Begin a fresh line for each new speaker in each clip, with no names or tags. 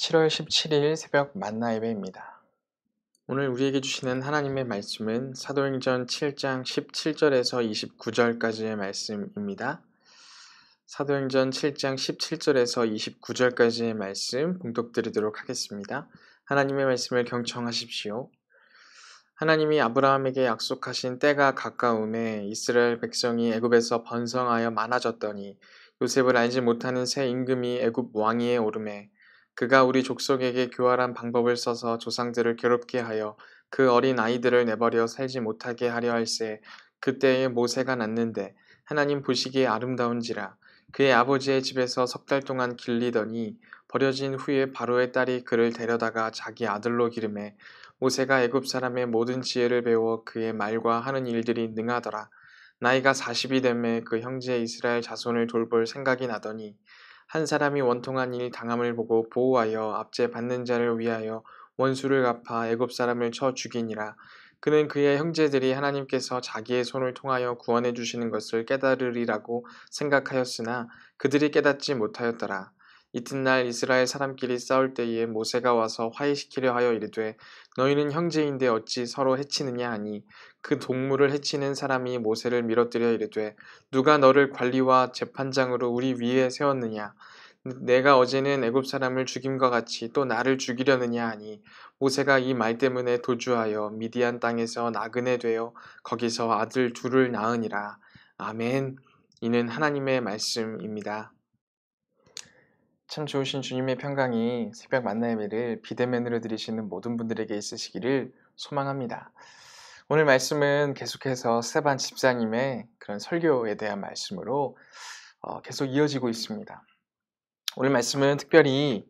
7월 17일 새벽 만나 예배입니다. 오늘 우리에게 주시는 하나님의 말씀은 사도행전 7장 17절에서 29절까지의 말씀입니다. 사도행전 7장 17절에서 29절까지의 말씀 봉독드리도록 하겠습니다. 하나님의 말씀을 경청하십시오. 하나님이 아브라함에게 약속하신 때가 가까움에 이스라엘 백성이 애굽에서 번성하여 많아졌더니 요셉을 알지 못하는 새 임금이 애굽 왕위에 오르매 그가 우리 족속에게 교활한 방법을 써서 조상들을 괴롭게 하여 그 어린 아이들을 내버려 살지 못하게 하려 할세. 그때에 모세가 낳는데 하나님 보시기에 아름다운지라. 그의 아버지의 집에서 석 달 동안 길리더니 버려진 후에 바로의 딸이 그를 데려다가 자기 아들로 기르매 모세가 애굽 사람의 모든 지혜를 배워 그의 말과 하는 일들이 능하더라. 나이가 40이 되매 그 형제 이스라엘 자손을 돌볼 생각이 나더니 한 사람이 원통한 일 당함을 보고 보호하여 압제 받는 자를 위하여 원수를 갚아 애굽 사람을 쳐 죽이니라. 그는 그의 형제들이 하나님께서 자기의 손을 통하여 구원해 주시는 것을 깨달으리라고 생각하였으나 그들이 깨닫지 못하였더라. 이튿날 이스라엘 사람끼리 싸울 때에 모세가 와서 화해시키려 하여 이르되 너희는 형제인데 어찌 서로 해치느냐 하니 그 동물을 해치는 사람이 모세를 밀어뜨려 이르되 누가 너를 관리와 재판장으로 우리 위에 세웠느냐. 내가 어제는 애굽 사람을 죽임과 같이 또 나를 죽이려느냐 하니 모세가 이 말 때문에 도주하여 미디안 땅에서 나그네 되어 거기서 아들 둘을 낳으니라. 아멘. 이는 하나님의 말씀입니다. 참 좋으신 주님의 평강이 새벽 만나 예배를 비대면으로 드리시는 모든 분들에게 있으시기를 소망합니다. 오늘 말씀은 계속해서 스테반 집사님의 그런 설교에 대한 말씀으로 계속 이어지고 있습니다. 오늘 말씀은 특별히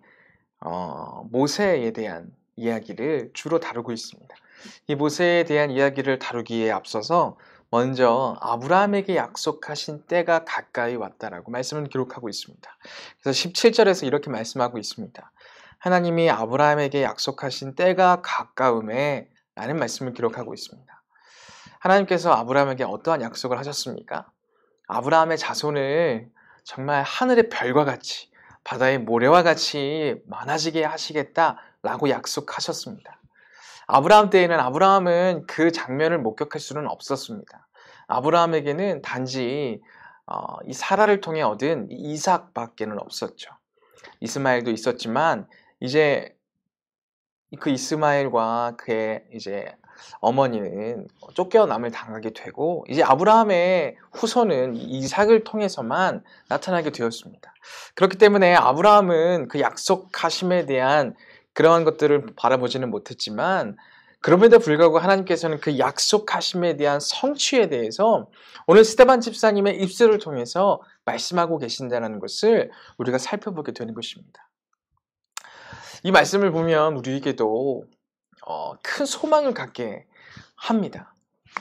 모세에 대한 이야기를 주로 다루고 있습니다. 이 모세에 대한 이야기를 다루기에 앞서서 먼저 아브라함에게 약속하신 때가 가까이 왔다라고 말씀을 기록하고 있습니다. 그래서 17절에서 이렇게 말씀하고 있습니다. 하나님이 아브라함에게 약속하신 때가 가까움에 라는 말씀을 기록하고 있습니다. 하나님께서 아브라함에게 어떠한 약속을 하셨습니까? 아브라함의 자손을 정말 하늘의 별과 같이 바다의 모래와 같이 많아지게 하시겠다라고 약속하셨습니다. 아브라함 때에는 아브라함은 그 장면을 목격할 수는 없었습니다. 아브라함에게는 단지 이 사라를 통해 얻은 이삭밖에는 없었죠. 이스마엘도 있었지만 이제 그 이스마엘과 그의 이제 어머니는 쫓겨남을 당하게 되고 이제 아브라함의 후손은 이삭을 통해서만 나타나게 되었습니다. 그렇기 때문에 아브라함은 그 약속하심에 대한 그러한 것들을 바라보지는 못했지만 그럼에도 불구하고 하나님께서는 그 약속하심에 대한 성취에 대해서 오늘 스테반 집사님의 입술을 통해서 말씀하고 계신다는 것을 우리가 살펴보게 되는 것입니다. 이 말씀을 보면 우리에게도 큰 소망을 갖게 합니다.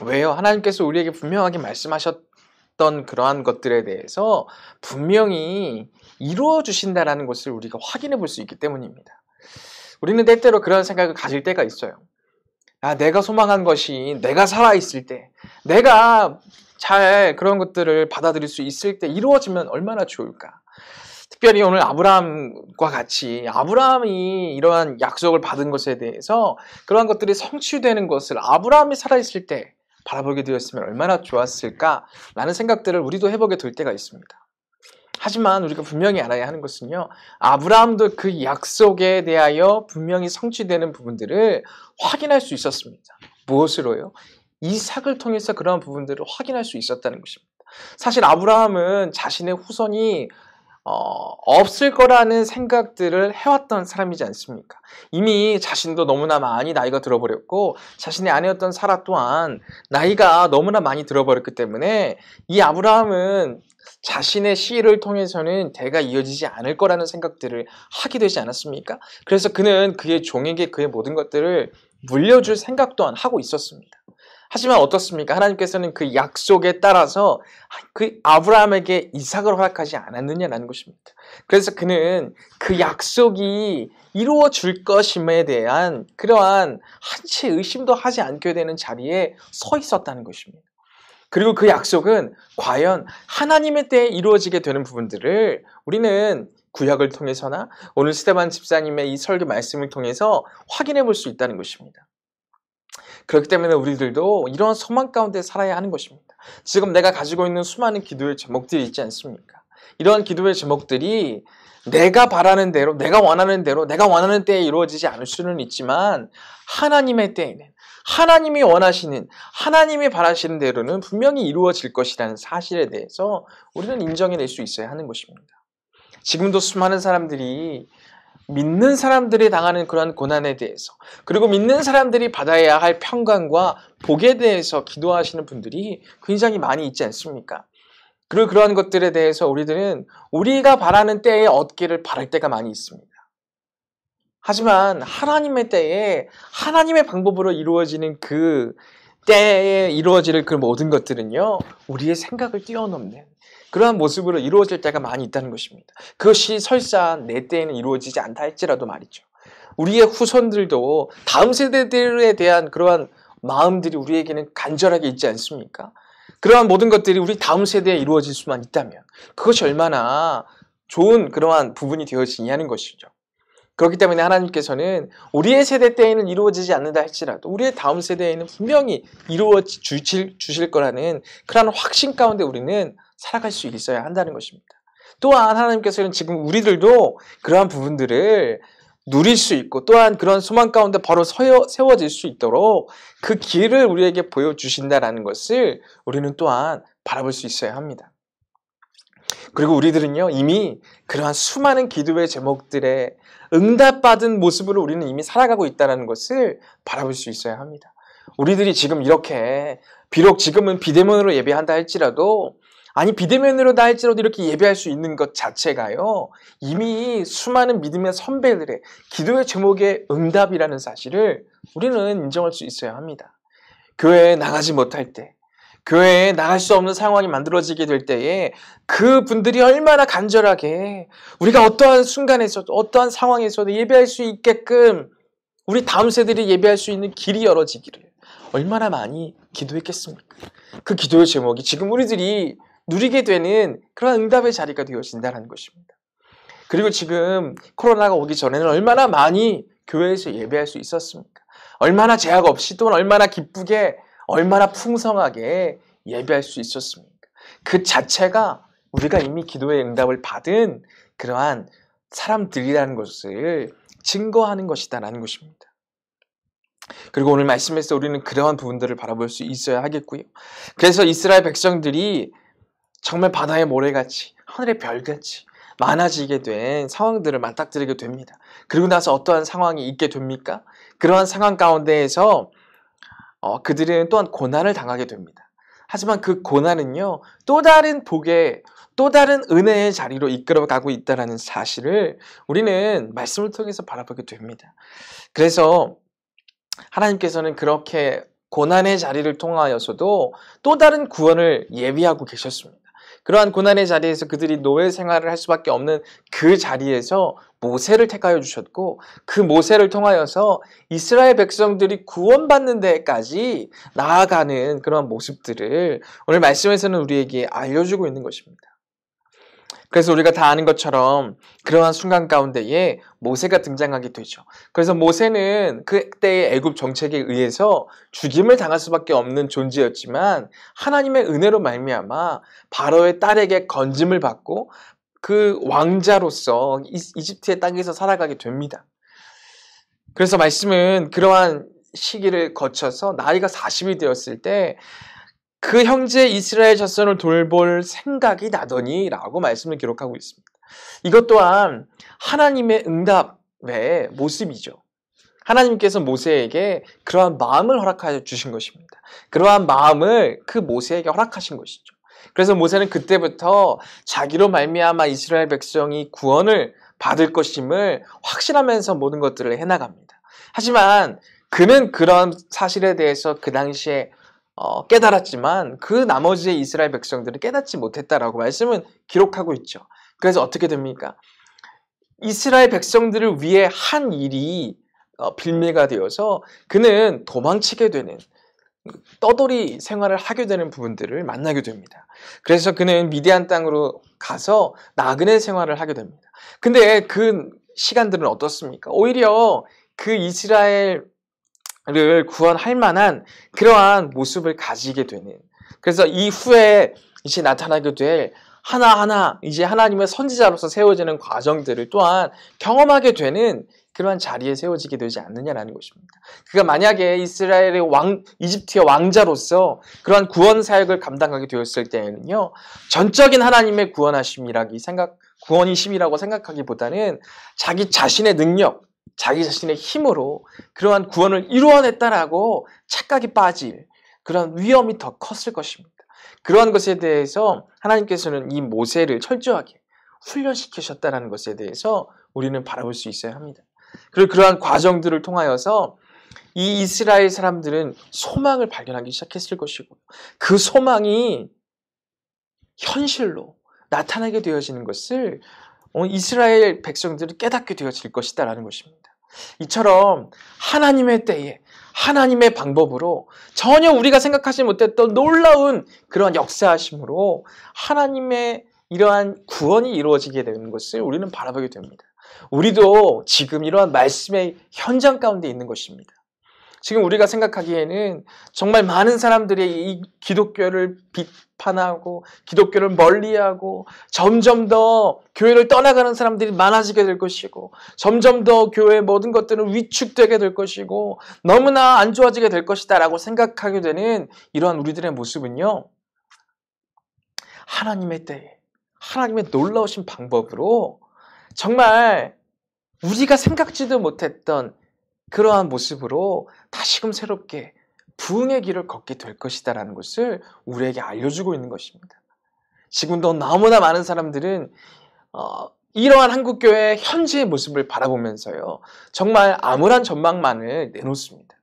왜요? 하나님께서 우리에게 분명하게 말씀하셨던 그러한 것들에 대해서 분명히 이루어 주신다는 것을 우리가 확인해 볼 수 있기 때문입니다. 우리는 때때로 그런 생각을 가질 때가 있어요. 내가 소망한 것이 내가 살아있을 때, 내가 잘 그런 것들을 받아들일 수 있을 때 이루어지면 얼마나 좋을까? 특별히 오늘 아브라함과 같이 아브라함이 이러한 약속을 받은 것에 대해서 그러한 것들이 성취되는 것을 아브라함이 살아있을 때 바라보게 되었으면 얼마나 좋았을까라는 생각들을 우리도 해보게 될 때가 있습니다. 하지만 우리가 분명히 알아야 하는 것은요, 아브라함도 그 약속에 대하여 분명히 성취되는 부분들을 확인할 수 있었습니다. 무엇으로요? 이삭을 통해서 그러한 부분들을 확인할 수 있었다는 것입니다. 사실 아브라함은 자신의 후손이 없을 거라는 생각들을 해왔던 사람이지 않습니까? 이미 자신도 너무나 많이 나이가 들어버렸고 자신의 아내였던 사라 또한 나이가 너무나 많이 들어버렸기 때문에 이 아브라함은 자신의 씨를 통해서는 대가 이어지지 않을 거라는 생각들을 하게 되지 않았습니까? 그래서 그는 그의 종에게 그의 모든 것들을 물려줄 생각 또한 하고 있었습니다. 하지만 어떻습니까? 하나님께서는 그 약속에 따라서 그 아브라함에게 이삭을 허락하지 않았느냐라는 것입니다. 그래서 그는 그 약속이 이루어질 것임에 대한 그러한 한치 의심도 하지 않게 되는 자리에 서 있었다는 것입니다. 그리고 그 약속은 과연 하나님의 때에 이루어지게 되는 부분들을 우리는 구약을 통해서나 오늘 스데반 집사님의 이 설교 말씀을 통해서 확인해 볼 수 있다는 것입니다. 그렇기 때문에 우리들도 이런 소망 가운데 살아야 하는 것입니다. 지금 내가 가지고 있는 수많은 기도의 제목들이 있지 않습니까? 이러한 기도의 제목들이 내가 바라는 대로, 내가 원하는 대로, 내가 원하는 때에 이루어지지 않을 수는 있지만 하나님의 때에는, 하나님이 원하시는, 하나님이 바라시는 대로는 분명히 이루어질 것이라는 사실에 대해서 우리는 인정해낼 수 있어야 하는 것입니다. 지금도 수많은 사람들이 믿는 사람들이 당하는 그러한 고난에 대해서, 그리고 믿는 사람들이 받아야 할 평강과 복에 대해서 기도하시는 분들이 굉장히 많이 있지 않습니까? 그리고 그러한 것들에 대해서 우리들은 우리가 바라는 때에 얻기를 바랄 때가 많이 있습니다. 하지만 하나님의 때에 하나님의 방법으로 이루어지는 그 때에 이루어질 그 모든 것들은요, 우리의 생각을 뛰어넘는 그러한 모습으로 이루어질 때가 많이 있다는 것입니다. 그것이 설사 내 때에는 이루어지지 않다 할지라도 말이죠. 우리의 후손들도 다음 세대들에 대한 그러한 마음들이 우리에게는 간절하게 있지 않습니까? 그러한 모든 것들이 우리 다음 세대에 이루어질 수만 있다면 그것이 얼마나 좋은 그러한 부분이 되어지냐는 것이죠. 그렇기 때문에 하나님께서는 우리의 세대 때에는 이루어지지 않는다 할지라도 우리의 다음 세대에는 분명히 주실 거라는 그런 확신 가운데 우리는 살아갈 수 있어야 한다는 것입니다. 또한 하나님께서는 지금 우리들도 그러한 부분들을 누릴 수 있고 또한 그런 소망 가운데 바로 세워질 수 있도록 그 길을 우리에게 보여주신다는 것을 우리는 또한 바라볼 수 있어야 합니다. 그리고 우리들은요, 이미 그러한 수많은 기도의 제목들에 응답받은 모습으로 우리는 이미 살아가고 있다는 것을 바라볼 수 있어야 합니다. 우리들이 지금 이렇게 비록 지금은 비대면으로 예배한다 할지라도 비대면으로다 할지라도 이렇게 예배할 수 있는 것 자체가요, 이미 수많은 믿음의 선배들의 기도의 제목의 응답이라는 사실을 우리는 인정할 수 있어야 합니다. 교회에 나가지 못할 때, 교회에 나갈 수 없는 상황이 만들어지게 될 때에 그 분들이 얼마나 간절하게 우리가 어떠한 순간에서도 어떠한 상황에서도 예배할 수 있게끔 우리 다음 세대들이 예배할 수 있는 길이 열어지기를 얼마나 많이 기도했겠습니까? 그 기도의 제목이 지금 우리들이 누리게 되는 그런 응답의 자리가 되어진다는 것입니다. 그리고 지금 코로나가 오기 전에는 얼마나 많이 교회에서 예배할 수 있었습니까? 얼마나 제약 없이 또는 얼마나 기쁘게 얼마나 풍성하게 예배할 수 있었습니까? 그 자체가 우리가 이미 기도의 응답을 받은 그러한 사람들이라는 것을 증거하는 것이다라는 것입니다. 그리고 오늘 말씀에서 우리는 그러한 부분들을 바라볼 수 있어야 하겠고요. 그래서 이스라엘 백성들이 정말 바다의 모래같이 하늘의 별같이 많아지게 된 상황들을 맞닥뜨리게 됩니다. 그리고 나서 어떠한 상황이 있게 됩니까? 그러한 상황 가운데에서 그들은 또한 고난을 당하게 됩니다. 하지만 그 고난은요, 또 다른 복의, 또 다른 은혜의 자리로 이끌어가고 있다는 사실을 우리는 말씀을 통해서 바라보게 됩니다. 그래서 하나님께서는 그렇게 고난의 자리를 통하여서도 또 다른 구원을 예비하고 계셨습니다. 그러한 고난의 자리에서 그들이 노예 생활을 할 수밖에 없는 그 자리에서 모세를 택하여 주셨고 그 모세를 통하여서 이스라엘 백성들이 구원받는 데까지 나아가는 그런 모습들을 오늘 말씀에서는 우리에게 알려주고 있는 것입니다. 그래서 우리가 다 아는 것처럼 그러한 순간 가운데에 모세가 등장하게 되죠. 그래서 모세는 그때의 애굽 정책에 의해서 죽임을 당할 수밖에 없는 존재였지만 하나님의 은혜로 말미암아 바로의 딸에게 건짐을 받고 그 왕자로서 이집트의 땅에서 살아가게 됩니다. 그래서 말씀은 그러한 시기를 거쳐서 나이가 40이 되었을 때 그 형제 이스라엘 자손을 돌볼 생각이 나더니 라고 말씀을 기록하고 있습니다. 이것 또한 하나님의 응답의 모습이죠. 하나님께서 모세에게 그러한 마음을 허락하여 주신 것입니다. 그러한 마음을 그 모세에게 허락하신 것이죠. 그래서 모세는 그때부터 자기로 말미암아 이스라엘 백성이 구원을 받을 것임을 확신하면서 모든 것들을 해나갑니다. 하지만 그는 그런 사실에 대해서 그 당시에 깨달았지만 그 나머지의 이스라엘 백성들은 깨닫지 못했다라고 말씀은 기록하고 있죠. 그래서 어떻게 됩니까? 이스라엘 백성들을 위해 한 일이 빌미가 되어서 그는 도망치게 되는 떠돌이 생활을 하게 되는 부분들을 만나게 됩니다. 그래서 그는 미디안 땅으로 가서 나그네 생활을 하게 됩니다. 근데 그 시간들은 어떻습니까? 오히려 그 이스라엘을 구원할 만한 그러한 모습을 가지게 되는, 그래서 이후에 이제 나타나게 될 하나하나 이제 하나님의 선지자로서 세워지는 과정들을 또한 경험하게 되는 그러한 자리에 세워지게 되지 않느냐라는 것입니다. 그가 만약에 이스라엘의 이집트의 왕자로서 그러한 구원 사역을 감당하게 되었을 때에는요, 전적인 하나님의 구원이심이라고 생각하기보다는 자기 자신의 능력, 자기 자신의 힘으로 그러한 구원을 이루어냈다라고 착각이 빠질 그런 위험이 더 컸을 것입니다. 그러한 것에 대해서 하나님께서는 이 모세를 철저하게 훈련시키셨다는 것에 대해서 우리는 바라볼 수 있어야 합니다. 그리고 그러한 과정들을 통하여서 이 이스라엘 사람들은 소망을 발견하기 시작했을 것이고, 그 소망이 현실로 나타나게 되어지는 것을 이스라엘 백성들이 깨닫게 되어질 것이다라는 것입니다. 이처럼 하나님의 때에 하나님의 방법으로 전혀 우리가 생각하지 못했던 놀라운 그런 역사하심으로 하나님의 이러한 구원이 이루어지게 되는 것을 우리는 바라보게 됩니다. 우리도 지금 이러한 말씀의 현장 가운데 있는 것입니다. 지금 우리가 생각하기에는 정말 많은 사람들이 이 기독교를 비판하고 기독교를 멀리하고 점점 더 교회를 떠나가는 사람들이 많아지게 될 것이고, 점점 더 교회의 모든 것들은 위축되게 될 것이고 너무나 안 좋아지게 될 것이다 라고 생각하게 되는 이러한 우리들의 모습은요, 하나님의 때에 하나님의 놀라우신 방법으로 정말 우리가 생각지도 못했던 그러한 모습으로 다시금 새롭게 부흥의 길을 걷게 될 것이다라는 것을 우리에게 알려주고 있는 것입니다. 지금도 너무나 많은 사람들은 이러한 한국교회의 현재의 모습을 바라보면서요, 정말 암울한 전망만을 내놓습니다.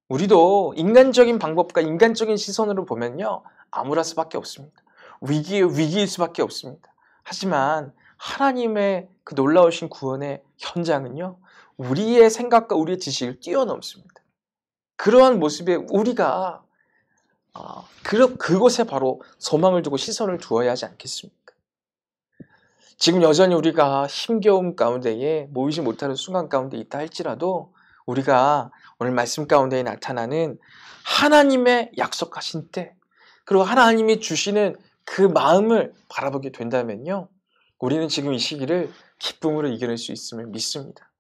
우리도 인간적인 방법과 인간적인 시선으로 보면요, 암울할 수밖에 없습니다. 위기일 수밖에 없습니다. 하지만 하나님의 그 놀라우신 구원의 현장은요, 우리의 생각과 우리의 지식을 뛰어넘습니다. 그러한 모습에 우리가 그곳에 바로 소망을 두고 시선을 두어야 하지 않겠습니까? 지금 여전히 우리가 힘겨움 가운데에 모이지 못하는 순간 가운데 있다 할지라도 우리가 오늘 말씀 가운데 나타나는 하나님의 약속하신 때, 그리고 하나님이 주시는 그 마음을 바라보게 된다면요, 우리는 지금 이 시기를 기쁨으로 이겨낼 수 있음을 믿습니다.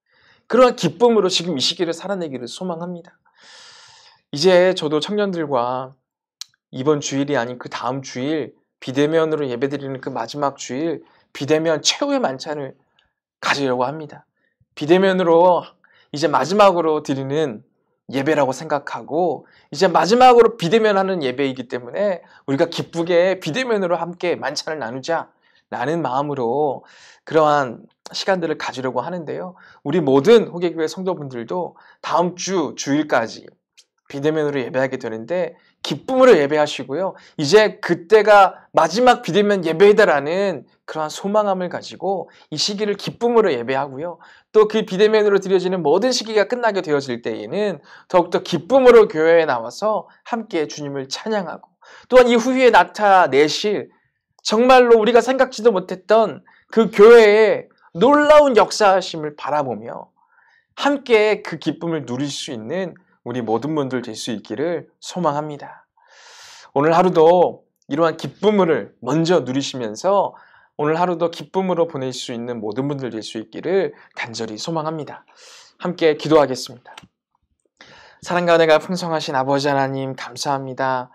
그러한 기쁨으로 지금 이 시기를 살아내기를 소망합니다. 이제 저도 청년들과 이번 주일이 아닌 그 다음 주일, 비대면으로 예배드리는 그 마지막 주일, 비대면 최후의 만찬을 가지려고 합니다. 비대면으로 이제 마지막으로 드리는 예배라고 생각하고, 이제 마지막으로 비대면하는 예배이기 때문에 우리가 기쁘게 비대면으로 함께 만찬을 나누자 라는 마음으로 그러한 시간들을 가지려고 하는데요, 우리 모든 호계교회 성도분들도 다음 주 주일까지 비대면으로 예배하게 되는데 기쁨으로 예배하시고요, 이제 그때가 마지막 비대면 예배이다라는 그러한 소망함을 가지고 이 시기를 기쁨으로 예배하고요, 또 그 비대면으로 드려지는 모든 시기가 끝나게 되어질 때에는 더욱더 기쁨으로 교회에 나와서 함께 주님을 찬양하고, 또한 이후에 나타내실 정말로 우리가 생각지도 못했던 그 교회의 놀라운 역사하심을 바라보며 함께 그 기쁨을 누릴 수 있는 우리 모든 분들 될 수 있기를 소망합니다. 오늘 하루도 이러한 기쁨을 먼저 누리시면서 오늘 하루도 기쁨으로 보낼 수 있는 모든 분들 될 수 있기를 간절히 소망합니다. 함께 기도하겠습니다. 사랑과 은혜가 풍성하신 아버지 하나님, 감사합니다.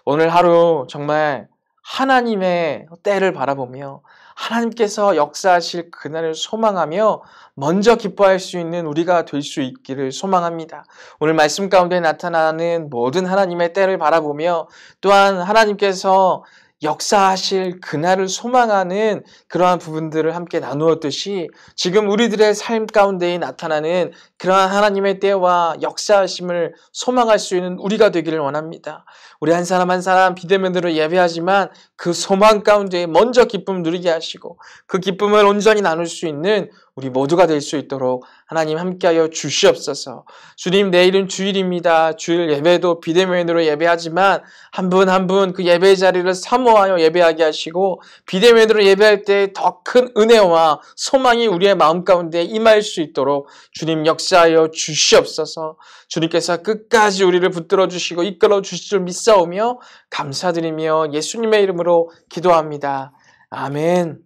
오늘 하루 정말 하나님의 때를 바라보며 하나님께서 역사하실 그날을 소망하며 먼저 기뻐할 수 있는 우리가 될 수 있기를 소망합니다. 오늘 말씀 가운데 나타나는 모든 하나님의 때를 바라보며, 또한 하나님께서 역사하실 그날을 소망하는 그러한 부분들을 함께 나누었듯이 지금 우리들의 삶 가운데 나타나는 그러한 하나님의 때와 역사하심을 소망할 수 있는 우리가 되기를 원합니다. 우리 한 사람 한 사람 비대면으로 예배하지만 그 소망 가운데 먼저 기쁨 누리게 하시고 그 기쁨을 온전히 나눌 수 있는 우리 모두가 될 수 있도록 하나님 함께하여 주시옵소서. 주님, 내일은 주일입니다. 주일 예배도 비대면으로 예배하지만 한 분 한 분 그 예배 자리를 사모하여 예배하게 하시고 비대면으로 예배할 때 더 큰 은혜와 소망이 우리의 마음 가운데 임할 수 있도록 주님 역사하여 주시옵소서. 주님께서 끝까지 우리를 붙들어 주시고 이끌어 주실 줄 믿사오며 감사드리며 예수님의 이름으로 기도합니다. 아멘.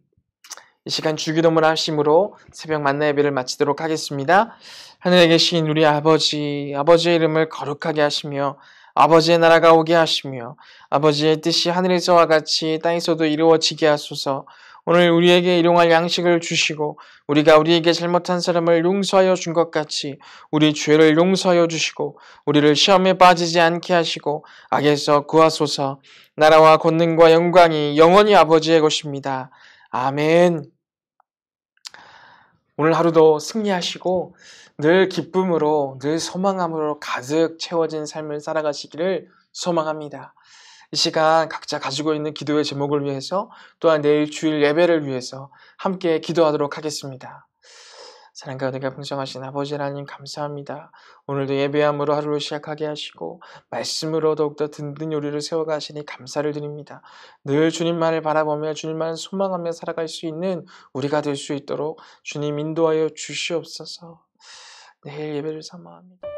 이 시간 주기도문 하심으로 새벽 만나 예배를 마치도록 하겠습니다. 하늘에 계신 우리 아버지, 아버지의 이름을 거룩하게 하시며 아버지의 나라가 오게 하시며 아버지의 뜻이 하늘에서와 같이 땅에서도 이루어지게 하소서. 오늘 우리에게 일용할 양식을 주시고 우리가 우리에게 잘못한 사람을 용서하여 준 것 같이 우리 죄를 용서하여 주시고 우리를 시험에 빠지지 않게 하시고 악에서 구하소서. 나라와 권능과 영광이 영원히 아버지의 것입니다. 아멘. 오늘 하루도 승리하시고 늘 기쁨으로 늘 소망함으로 가득 채워진 삶을 살아가시기를 소망합니다. 이 시간 각자 가지고 있는 기도의 제목을 위해서 또한 내일 주일 예배를 위해서 함께 기도하도록 하겠습니다. 사랑과 은혜가 풍성하신 아버지 하나님 감사합니다. 오늘도 예배함으로 하루를 시작하게 하시고 말씀으로 더욱더 든든히 우리를 세워가시니 감사를 드립니다. 늘 주님만을 바라보며 주님만을 소망하며 살아갈 수 있는 우리가 될 수 있도록 주님 인도하여 주시옵소서. 내일 예배를 사모합니다.